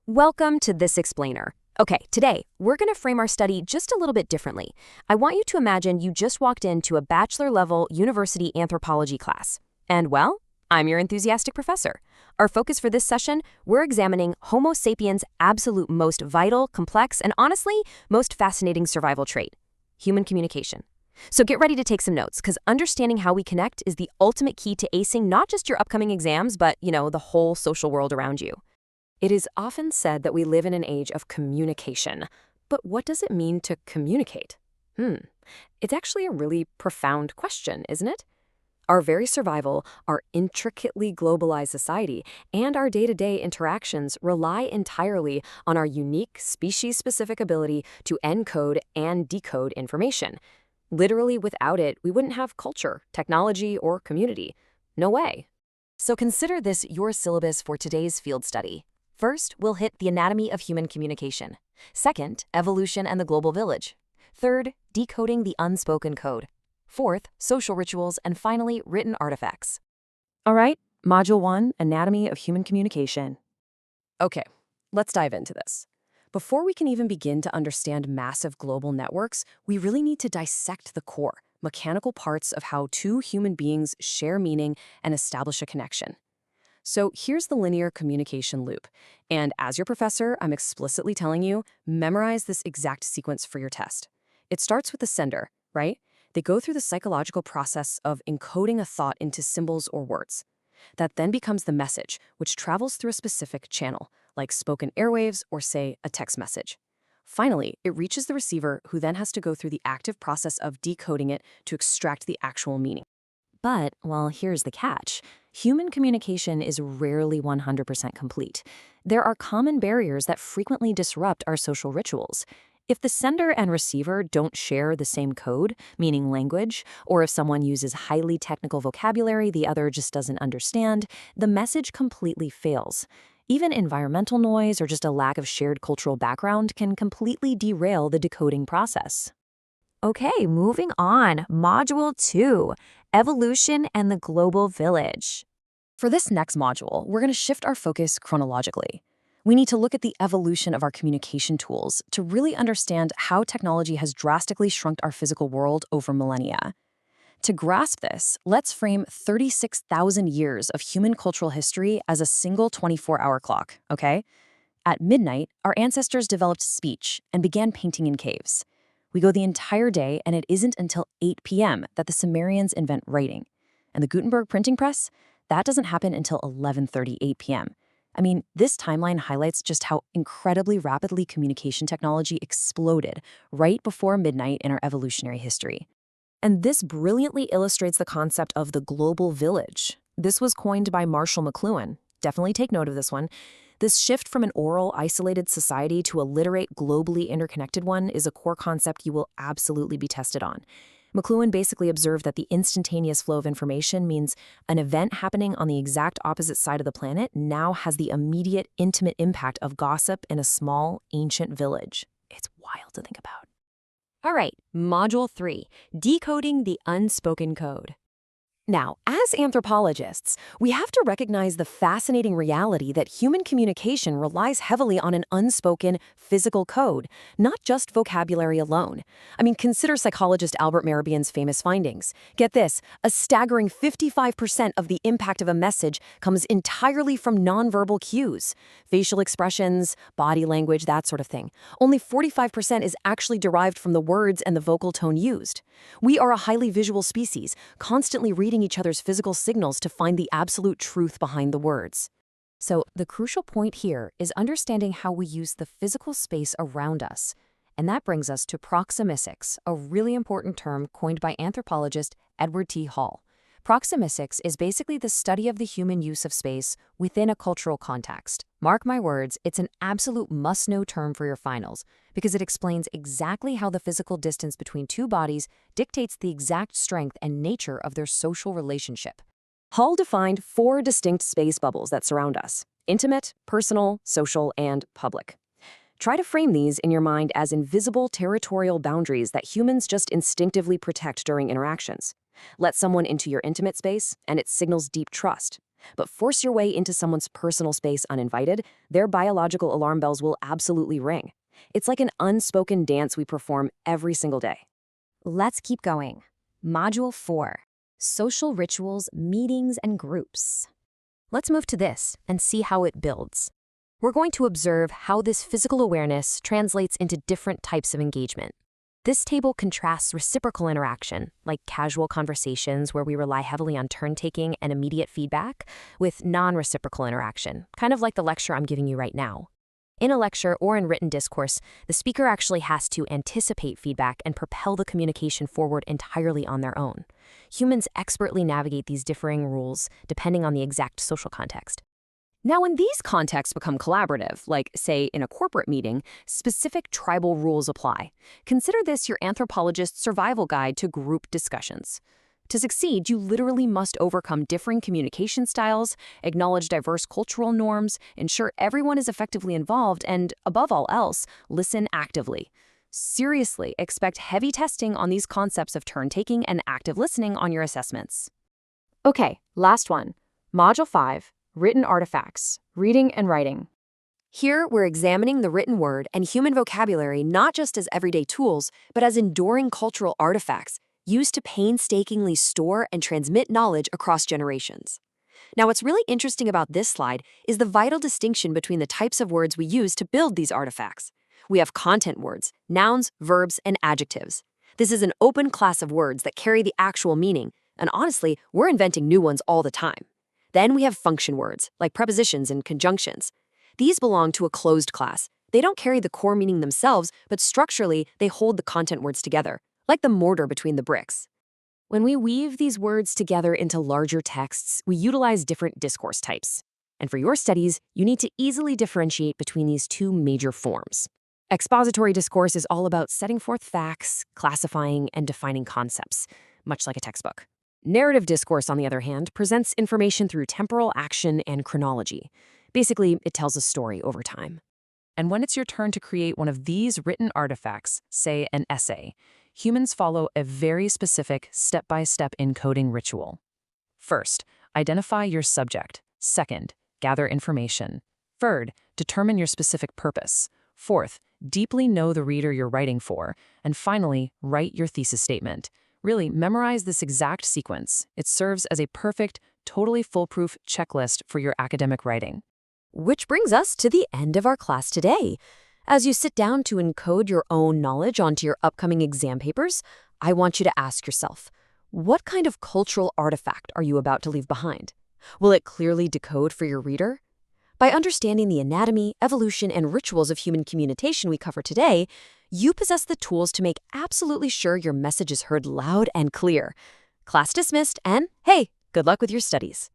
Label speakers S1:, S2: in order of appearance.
S1: Welcome to This Explainer. Okay, today, we're going to frame our study just a little bit differently. I want you to imagine you just walked into a bachelor-level university anthropology class. And well, I'm your enthusiastic professor. Our focus for this session, we're examining Homo sapiens' absolute most vital, complex, and honestly, most fascinating survival trait, human communication. So get ready to take some notes, because understanding how we connect is the ultimate key to acing not just your upcoming exams, but, the whole social world around you. It is often said that we live in an age of communication. But what does it mean to communicate? It's actually a really profound question, isn't it? Our very survival, our intricately globalized society, and our day-to-day interactions rely entirely on our unique, species-specific ability to encode and decode information. Literally, without it, we wouldn't have culture, technology, or community. No way. So consider this your syllabus for today's field study. First, we'll hit the anatomy of human communication. Second, evolution and the global village. Third, decoding the unspoken code. Fourth, social rituals, and finally, written artifacts. All right, Module 1, Anatomy of Human Communication. Okay, let's dive into this. Before we can even begin to understand massive global networks, we really need to dissect the core, mechanical parts of how two human beings share meaning and establish a connection. So here's the linear communication loop. And as your professor, I'm explicitly telling you, memorize this exact sequence for your test. It starts with the sender, right? They go through the psychological process of encoding a thought into symbols or words. That then becomes the message, which travels through a specific channel, like spoken airwaves or, say, a text message. Finally, it reaches the receiver, who then has to go through the active process of decoding it to extract the actual meaning. But, well, here's the catch. Human communication is rarely 100% complete. There are common barriers that frequently disrupt our social rituals. If the sender and receiver don't share the same code, meaning language, or if someone uses highly technical vocabulary the other just doesn't understand, the message completely fails. Even environmental noise or just a lack of shared cultural background can completely derail the decoding process. Okay, moving on. Module 2, Evolution and the Global Village. For this next module, we're going to shift our focus chronologically. We need to look at the evolution of our communication tools to really understand how technology has drastically shrunk our physical world over millennia. To grasp this, let's frame 36,000 years of human cultural history as a single 24-hour clock, okay? At midnight, our ancestors developed speech and began painting in caves. We go the entire day, and it isn't until 8 p.m. that the Sumerians invent writing. And the Gutenberg printing press? That doesn't happen until 11:38 p.m. I mean, this timeline highlights just how incredibly rapidly communication technology exploded right before midnight in our evolutionary history. And this brilliantly illustrates the concept of the global village. This was coined by Marshall McLuhan. Definitely take note of this one. This shift from an oral, isolated society to a literate, globally interconnected one is a core concept you will absolutely be tested on. McLuhan basically observed that the instantaneous flow of information means an event happening on the exact opposite side of the planet now has the immediate, intimate impact of gossip in a small, ancient village. It's wild to think about. All right, Module 3, Decoding the Unspoken Code. Now, as anthropologists, we have to recognize the fascinating reality that human communication relies heavily on an unspoken physical code, not just vocabulary alone. I mean, consider psychologist Albert Mehrabian's famous findings. Get this, a staggering 55% of the impact of a message comes entirely from nonverbal cues, facial expressions, body language, that sort of thing. Only 45% is actually derived from the words and the vocal tone used. We are a highly visual species, constantly reading each other's physical signals to find the absolute truth behind the words. So the crucial point here is understanding how we use the physical space around us. And that brings us to proximicics, a really important term coined by anthropologist Edward T. Hall. Proximicics is basically the study of the human use of space within a cultural context. Mark my words, it's an absolute must-know term for your finals, because it explains exactly how the physical distance between two bodies dictates the exact strength and nature of their social relationship. Hall defined 4 distinct space bubbles that surround us: intimate, personal, social, and public. Try to frame these in your mind as invisible territorial boundaries that humans just instinctively protect during interactions. Let someone into your intimate space, and it signals deep trust. But force your way into someone's personal space uninvited, their biological alarm bells will absolutely ring. It's like an unspoken dance we perform every single day.
S2: Let's keep going. Module 4. Social rituals, meetings, and groups.
S1: Let's move to this and see how it builds. We're going to observe how this physical awareness translates into different types of engagement. This table contrasts reciprocal interaction, like casual conversations where we rely heavily on turn-taking and immediate feedback, with non-reciprocal interaction, kind of like the lecture I'm giving you right now. In a lecture or in written discourse, the speaker actually has to anticipate feedback and propel the communication forward entirely on their own. Humans expertly navigate these differing rules depending on the exact social context. Now, when these contexts become collaborative, like, say, in a corporate meeting, specific tribal rules apply. Consider this your anthropologist's survival guide to group discussions. To succeed, you literally must overcome differing communication styles, acknowledge diverse cultural norms, ensure everyone is effectively involved, and, above all else, listen actively. Seriously, expect heavy testing on these concepts of turn-taking and active listening on your assessments.
S2: Okay, last one. Module 5. Written artifacts, reading and writing.
S1: Here, we're examining the written word and human vocabulary not just as everyday tools, but as enduring cultural artifacts used to painstakingly store and transmit knowledge across generations. Now, what's really interesting about this slide is the vital distinction between the types of words we use to build these artifacts. We have content words, nouns, verbs, and adjectives. This is an open class of words that carry the actual meaning, and honestly, we're inventing new ones all the time. Then we have function words, like prepositions and conjunctions. These belong to a closed class. They don't carry the core meaning themselves, but structurally, they hold the content words together, like the mortar between the bricks. When we weave these words together into larger texts, we utilize different discourse types. And for your studies, you need to easily differentiate between these two major forms. Expository discourse is all about setting forth facts, classifying, and defining concepts, much like a textbook. Narrative discourse, on the other hand, presents information through temporal action and chronology. Basically, it tells a story over time.
S3: And when it's your turn to create one of these written artifacts, say an essay, humans follow a very specific step-by-step encoding ritual. First, identify your subject. Second, gather information. Third, determine your specific purpose. Fourth, deeply know the reader you're writing for. And finally, write your thesis statement. Really, memorize this exact sequence. It serves as a perfect, totally foolproof checklist for your academic writing.
S1: Which brings us to the end of our class today. As you sit down to encode your own knowledge onto your upcoming exam papers, I want you to ask yourself, what kind of cultural artifact are you about to leave behind? Will it clearly decode for your reader? By understanding the anatomy, evolution, and rituals of human communication we cover today, you possess the tools to make absolutely sure your message is heard loud and clear. Class dismissed, and hey, good luck with your studies.